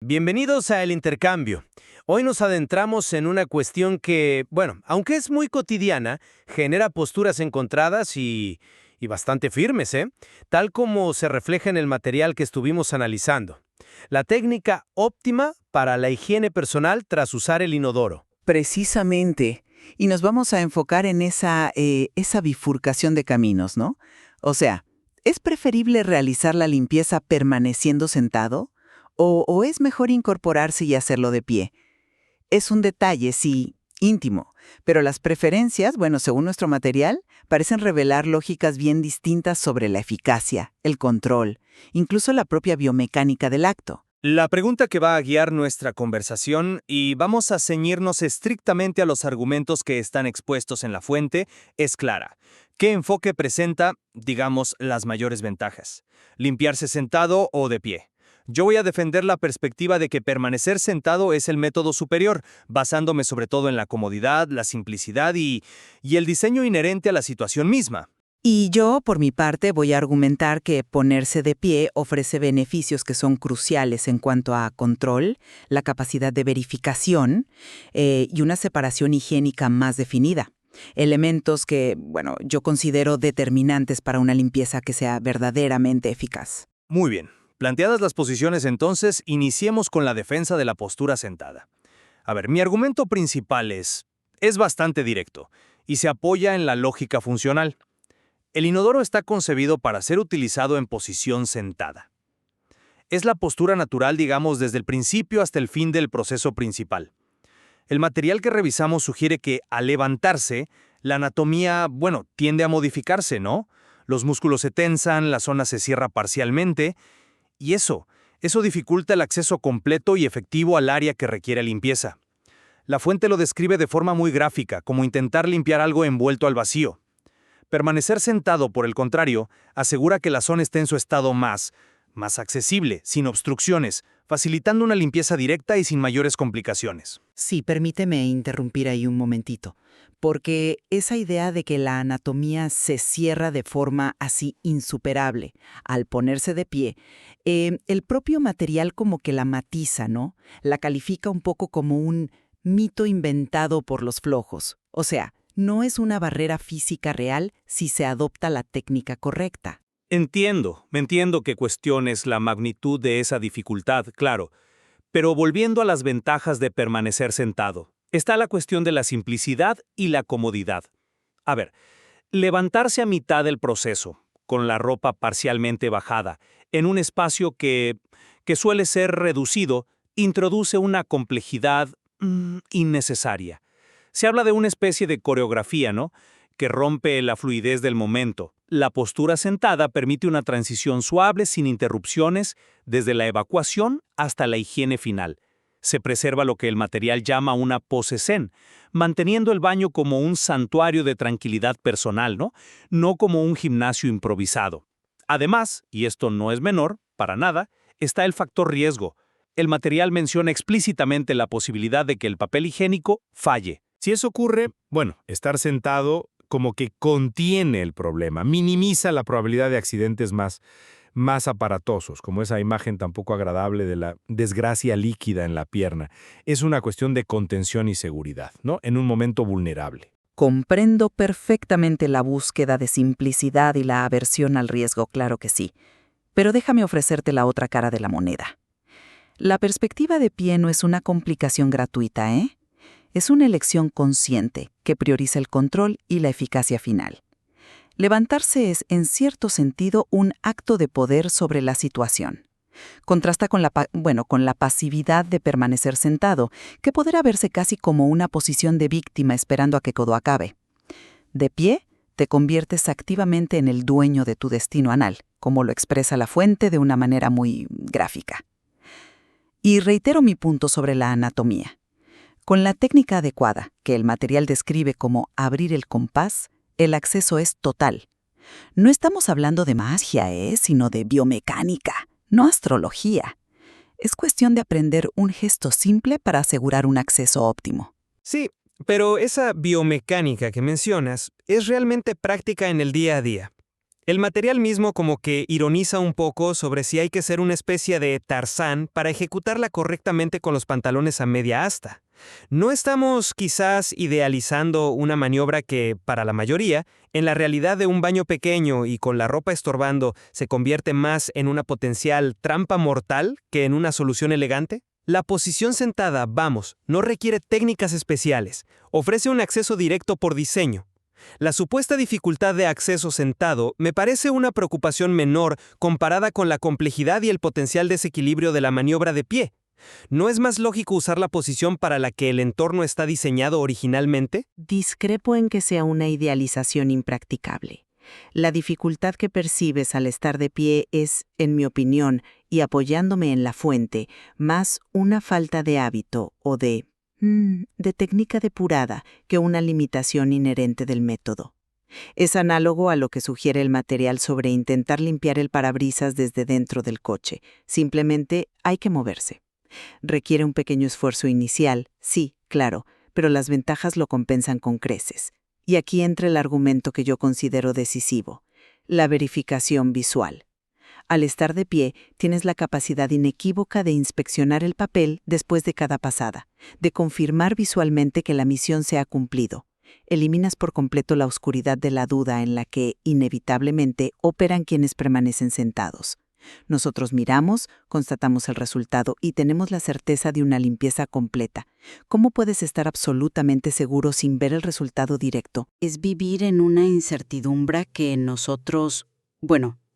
Bienvenidos a El Intercambio. Hoy nos adentramos en una cuestión que, bueno, aunque es muy cotidiana, genera posturas encontradas y bastante firmes, ¿eh? Tal como se refleja en el material que estuvimos analizando. La técnica óptima para la higiene personal tras usar el inodoro. Precisamente. Y nos vamos a enfocar en esa bifurcación de caminos, ¿no? O sea, ¿es preferible realizar la limpieza permaneciendo sentado? ¿O es mejor incorporarse y hacerlo de pie? Es un detalle, sí, íntimo, pero las preferencias, bueno, según nuestro material, parecen revelar lógicas bien distintas sobre la eficacia, el control, incluso la propia biomecánica del acto. La pregunta que va a guiar nuestra conversación, y vamos a ceñirnos estrictamente a los argumentos que están expuestos en la fuente, es clara. ¿Qué enfoque presenta, digamos, las mayores ventajas? ¿Limpiarse sentado o de pie? Yo voy a defender la perspectiva de que permanecer sentado es el método superior, basándome sobre todo en la comodidad, la simplicidad y el diseño inherente a la situación misma. Y yo, por mi parte, voy a argumentar que ponerse de pie ofrece beneficios que son cruciales en cuanto a control, la capacidad de verificación y una separación higiénica más definida. Elementos que, bueno, yo considero determinantes para una limpieza que sea verdaderamente eficaz. Muy bien. Planteadas las posiciones entonces, iniciemos con la defensa de la postura sentada. A ver, mi argumento principal es bastante directo y se apoya en la lógica funcional. El inodoro está concebido para ser utilizado en posición sentada. Es la postura natural, digamos, desde el principio hasta el fin del proceso principal. El material que revisamos sugiere que, al levantarse, la anatomía, bueno, tiende a modificarse, ¿no? Los músculos se tensan, la zona se cierra parcialmente, y eso dificulta el acceso completo y efectivo al área que requiere limpieza. La fuente lo describe de forma muy gráfica, como intentar limpiar algo envuelto al vacío. Permanecer sentado, por el contrario, asegura que la zona esté en su estado más accesible, sin obstrucciones, facilitando una limpieza directa y sin mayores complicaciones. Sí, permíteme interrumpir ahí un momentito, porque esa idea de que la anatomía se cierra de forma así insuperable al ponerse de pie, el propio material como que la matiza, ¿no? La califica un poco como un mito inventado por los flojos. O sea, no es una barrera física real si se adopta la técnica correcta. Entiendo que cuestiones la magnitud de esa dificultad, claro, pero volviendo a las ventajas de permanecer sentado, está la cuestión de la simplicidad y la comodidad. A ver, levantarse a mitad del proceso, con la ropa parcialmente bajada, en un espacio que suele ser reducido, introduce una complejidad innecesaria. Se habla de una especie de coreografía, ¿no?, que rompe la fluidez del momento. La postura sentada permite una transición suave sin interrupciones desde la evacuación hasta la higiene final. Se preserva lo que el material llama una pose zen, manteniendo el baño como un santuario de tranquilidad personal, ¿no? No como un gimnasio improvisado. Además, y esto no es menor, para nada, está el factor riesgo. El material menciona explícitamente la posibilidad de que el papel higiénico falle. Si eso ocurre, bueno, estar sentado como que contiene el problema, minimiza la probabilidad de accidentes más aparatosos, como esa imagen tan poco agradable de la desgracia líquida en la pierna. Es una cuestión de contención y seguridad, ¿no? En un momento vulnerable. Comprendo perfectamente la búsqueda de simplicidad y la aversión al riesgo, claro que sí. Pero déjame ofrecerte la otra cara de la moneda. La perspectiva de pie no es una complicación gratuita, ¿eh? Es una elección consciente que prioriza el control y la eficacia final. Levantarse es, en cierto sentido, un acto de poder sobre la situación. Contrasta con la pasividad de permanecer sentado, que podrá verse casi como una posición de víctima esperando a que todo acabe. De pie, te conviertes activamente en el dueño de tu destino anal, como lo expresa la fuente de una manera muy gráfica. Y reitero mi punto sobre la anatomía. Con la técnica adecuada, que el material describe como abrir el compás, el acceso es total. No estamos hablando de magia, sino de biomecánica, no astrología. Es cuestión de aprender un gesto simple para asegurar un acceso óptimo. Sí, pero esa biomecánica que mencionas es realmente práctica en el día a día. El material mismo como que ironiza un poco sobre si hay que ser una especie de Tarzán para ejecutarla correctamente con los pantalones a media asta. No estamos quizás idealizando una maniobra que, para la mayoría, en la realidad de un baño pequeño y con la ropa estorbando, se convierte más en una potencial trampa mortal que en una solución elegante? La posición sentada, vamos, no requiere técnicas especiales, ofrece un acceso directo por diseño. La supuesta dificultad de acceso sentado me parece una preocupación menor comparada con la complejidad y el potencial desequilibrio de la maniobra de pie. ¿No es más lógico usar la posición para la que el entorno está diseñado originalmente? Discrepo en que sea una idealización impracticable. La dificultad que percibes al estar de pie es, en mi opinión, y apoyándome en la fuente, más una falta de hábito o de técnica depurada que una limitación inherente del método. Es análogo a lo que sugiere el material sobre intentar limpiar el parabrisas desde dentro del coche. Simplemente hay que moverse. Requiere un pequeño esfuerzo inicial, sí, claro, pero las ventajas lo compensan con creces. Y aquí entra el argumento que yo considero decisivo, la verificación visual. Al estar de pie, tienes la capacidad inequívoca de inspeccionar el papel después de cada pasada, de confirmar visualmente que la misión se ha cumplido. Eliminas por completo la oscuridad de la duda en la que, inevitablemente, operan quienes permanecen sentados. Nosotros miramos, constatamos el resultado y tenemos la certeza de una limpieza completa. ¿Cómo puedes estar absolutamente seguro sin ver el resultado directo? Es vivir en una incertidumbre que nosotros,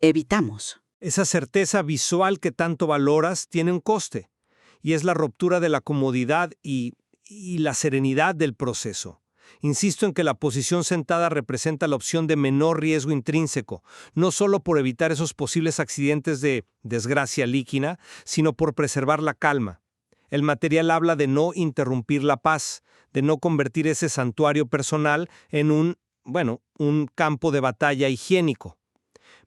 evitamos. Esa certeza visual que tanto valoras tiene un coste, y es la ruptura de la comodidad y la serenidad del proceso. Insisto en que la posición sentada representa la opción de menor riesgo intrínseco, no solo por evitar esos posibles accidentes de desgracia líquida, sino por preservar la calma. El material habla de no interrumpir la paz, de no convertir ese santuario personal en un campo de batalla higiénico.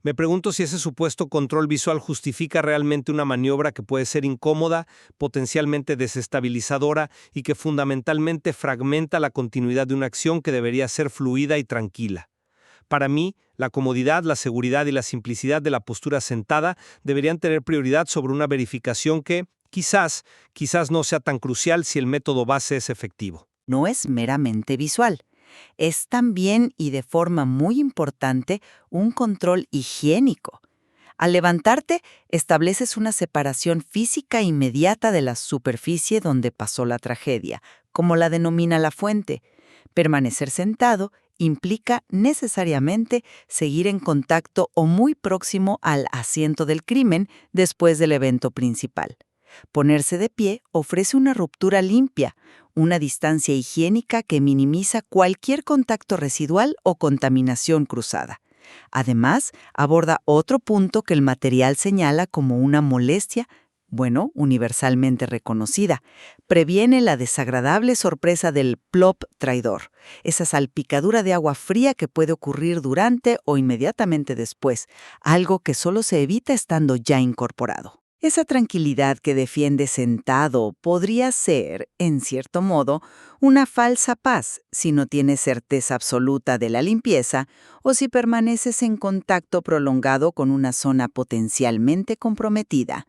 Me pregunto si ese supuesto control visual justifica realmente una maniobra que puede ser incómoda, potencialmente desestabilizadora y que fundamentalmente fragmenta la continuidad de una acción que debería ser fluida y tranquila. Para mí, la comodidad, la seguridad y la simplicidad de la postura sentada deberían tener prioridad sobre una verificación que, quizás no sea tan crucial si el método base es efectivo. No es meramente visual. Es también y de forma muy importante un control higiénico. Al levantarte, estableces una separación física inmediata de la superficie donde pasó la tragedia, como la denomina la fuente. Permanecer sentado implica necesariamente seguir en contacto o muy próximo al asiento del crimen después del evento principal. Ponerse de pie ofrece una ruptura limpia, una distancia higiénica que minimiza cualquier contacto residual o contaminación cruzada. Además, aborda otro punto que el material señala como una molestia, universalmente reconocida. Previene la desagradable sorpresa del plop traidor, esa salpicadura de agua fría que puede ocurrir durante o inmediatamente después, algo que solo se evita estando ya incorporado. Esa tranquilidad que defiende sentado podría ser, en cierto modo, una falsa paz si no tienes certeza absoluta de la limpieza o si permaneces en contacto prolongado con una zona potencialmente comprometida.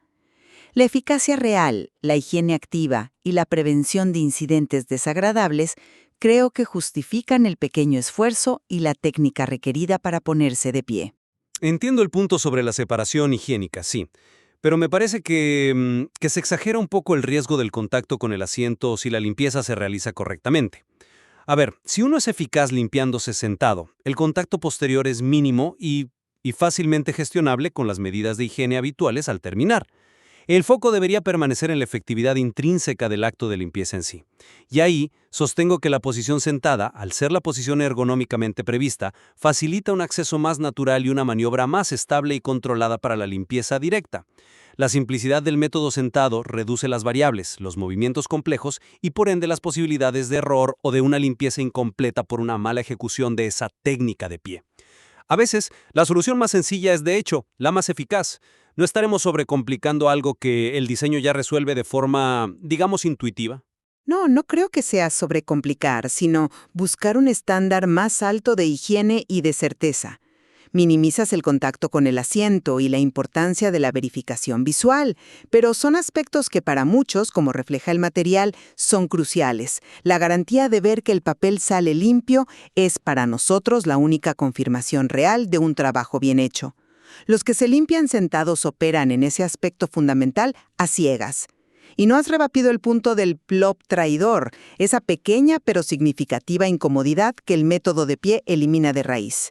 La eficacia real, la higiene activa y la prevención de incidentes desagradables creo que justifican el pequeño esfuerzo y la técnica requerida para ponerse de pie. Entiendo el punto sobre la separación higiénica, sí. Pero me parece que se exagera un poco el riesgo del contacto con el asiento si la limpieza se realiza correctamente. A ver, si uno es eficaz limpiándose sentado, el contacto posterior es mínimo y fácilmente gestionable con las medidas de higiene habituales al terminar. El foco debería permanecer en la efectividad intrínseca del acto de limpieza en sí. Y ahí sostengo que la posición sentada, al ser la posición ergonómicamente prevista, facilita un acceso más natural y una maniobra más estable y controlada para la limpieza directa. La simplicidad del método sentado reduce las variables, los movimientos complejos y por ende las posibilidades de error o de una limpieza incompleta por una mala ejecución de esa técnica de pie. A veces, la solución más sencilla es, de hecho, la más eficaz. ¿No estaremos sobrecomplicando algo que el diseño ya resuelve de forma, digamos, intuitiva? No creo que sea sobrecomplicar, sino buscar un estándar más alto de higiene y de certeza. Minimizas el contacto con el asiento y la importancia de la verificación visual, pero son aspectos que para muchos, como refleja el material, son cruciales. La garantía de ver que el papel sale limpio es para nosotros la única confirmación real de un trabajo bien hecho. Los que se limpian sentados operan en ese aspecto fundamental a ciegas. Y no has rebatido el punto del plop traidor, esa pequeña pero significativa incomodidad que el método de pie elimina de raíz.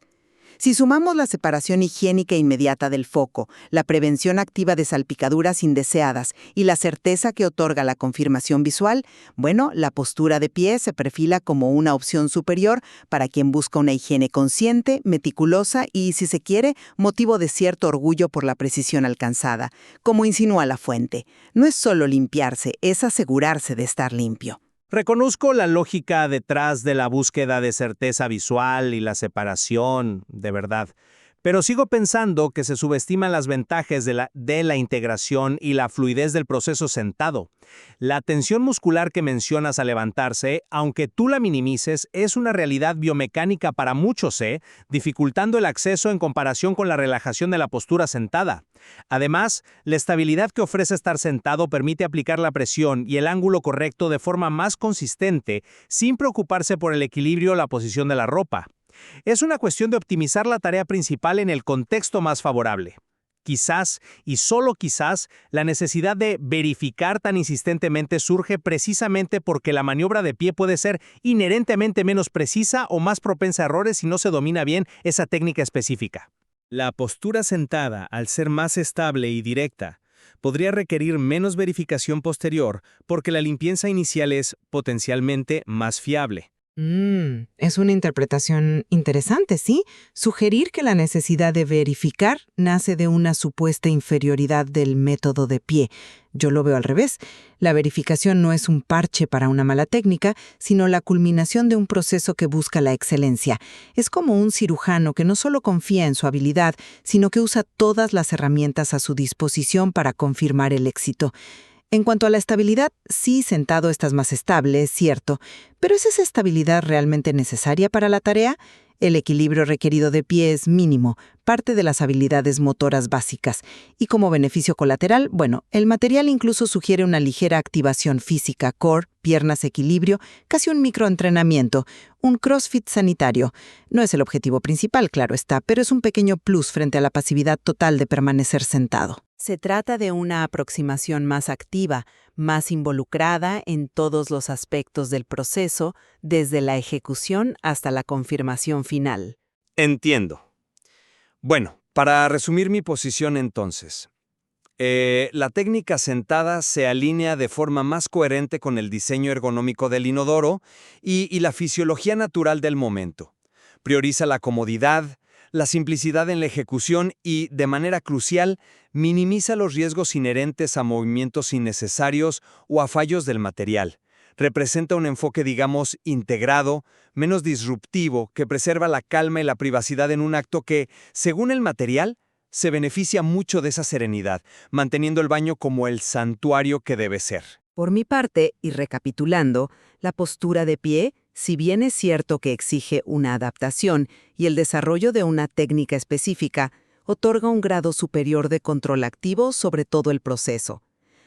Si sumamos la separación higiénica inmediata del foco, la prevención activa de salpicaduras indeseadas y la certeza que otorga la confirmación visual, bueno, la postura de pie se perfila como una opción superior para quien busca una higiene consciente, meticulosa y, si se quiere, motivo de cierto orgullo por la precisión alcanzada. Como insinúa la fuente, no es solo limpiarse, es asegurarse de estar limpio. Reconozco la lógica detrás de la búsqueda de certeza visual y la separación, de verdad, pero sigo pensando que se subestiman las ventajas de la integración y la fluidez del proceso sentado. La tensión muscular que mencionas al levantarse, aunque tú la minimices, es una realidad biomecánica para muchos, dificultando el acceso en comparación con la relajación de la postura sentada. Además, la estabilidad que ofrece estar sentado permite aplicar la presión y el ángulo correcto de forma más consistente, sin preocuparse por el equilibrio o la posición de la ropa. Es una cuestión de optimizar la tarea principal en el contexto más favorable. Quizás, y solo quizás, la necesidad de verificar tan insistentemente surge precisamente porque la maniobra de pie puede ser inherentemente menos precisa o más propensa a errores si no se domina bien esa técnica específica. La postura sentada, al ser más estable y directa, podría requerir menos verificación posterior porque la limpieza inicial es potencialmente más fiable. Es una interpretación interesante, ¿sí? Sugerir que la necesidad de verificar nace de una supuesta inferioridad del método de pie. Yo lo veo al revés. La verificación no es un parche para una mala técnica, sino la culminación de un proceso que busca la excelencia. Es como un cirujano que no solo confía en su habilidad, sino que usa todas las herramientas a su disposición para confirmar el éxito. En cuanto a la estabilidad, sí, sentado estás más estable, es cierto, pero ¿es esa estabilidad realmente necesaria para la tarea? El equilibrio requerido de pie es mínimo, parte de las habilidades motoras básicas. Y como beneficio colateral, bueno, el material incluso sugiere una ligera activación física, core, piernas, equilibrio, casi un microentrenamiento, un CrossFit sanitario. No es el objetivo principal, claro está, pero es un pequeño plus frente a la pasividad total de permanecer sentado. Se trata de una aproximación más activa, más involucrada en todos los aspectos del proceso, desde la ejecución hasta la confirmación final. Entiendo. Bueno, para resumir mi posición entonces, la técnica sentada se alinea de forma más coherente con el diseño ergonómico del inodoro y la fisiología natural del momento. Prioriza la comodidad, la simplicidad en la ejecución y, de manera crucial, minimiza los riesgos inherentes a movimientos innecesarios o a fallos del material. Representa un enfoque, digamos, integrado, menos disruptivo, que preserva la calma y la privacidad en un acto que, según el material, se beneficia mucho de esa serenidad, manteniendo el baño como el santuario que debe ser. Por mi parte, y recapitulando, la postura de pie, si bien es cierto que exige una adaptación y el desarrollo de una técnica específica, otorga un grado superior de control activo sobre todo el proceso.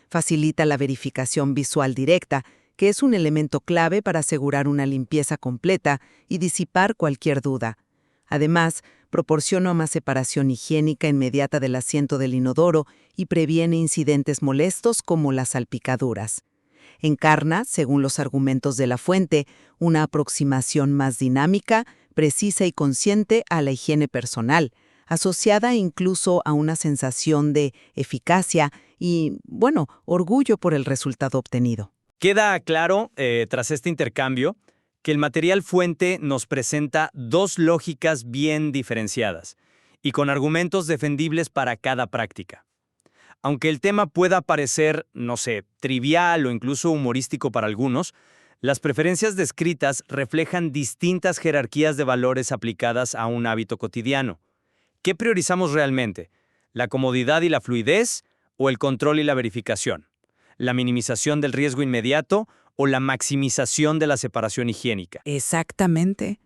Facilita la verificación visual directa, que es un elemento clave para asegurar una limpieza completa y disipar cualquier duda. Además, proporciona más separación higiénica inmediata del asiento del inodoro y previene incidentes molestos como las salpicaduras. Encarna, según los argumentos de la fuente, una aproximación más dinámica, precisa y consciente a la higiene personal, asociada incluso a una sensación de eficacia y, bueno, orgullo por el resultado obtenido. Queda claro, tras este intercambio, que el material fuente nos presenta dos lógicas bien diferenciadas y con argumentos defendibles para cada práctica. Aunque el tema pueda parecer, no sé, trivial o incluso humorístico para algunos, las preferencias descritas reflejan distintas jerarquías de valores aplicadas a un hábito cotidiano. ¿Qué priorizamos realmente? ¿La comodidad y la fluidez o el control y la verificación? ¿La minimización del riesgo inmediato o la maximización de la separación higiénica? Exactamente.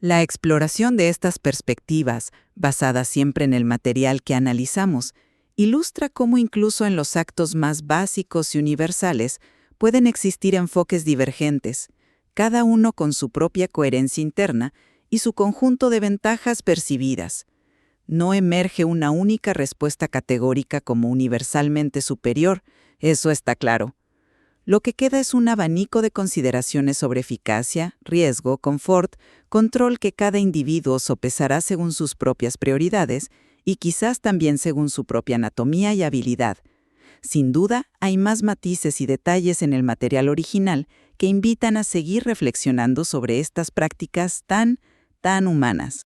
La exploración de estas perspectivas, basada siempre en el material que analizamos, ilustra cómo incluso en los actos más básicos y universales pueden existir enfoques divergentes, cada uno con su propia coherencia interna y su conjunto de ventajas percibidas. No emerge una única respuesta categórica como universalmente superior, eso está claro. Lo que queda es un abanico de consideraciones sobre eficacia, riesgo, confort, control que cada individuo sopesará según sus propias prioridades y quizás también según su propia anatomía y habilidad. Sin duda, hay más matices y detalles en el material original que invitan a seguir reflexionando sobre estas prácticas tan humanas.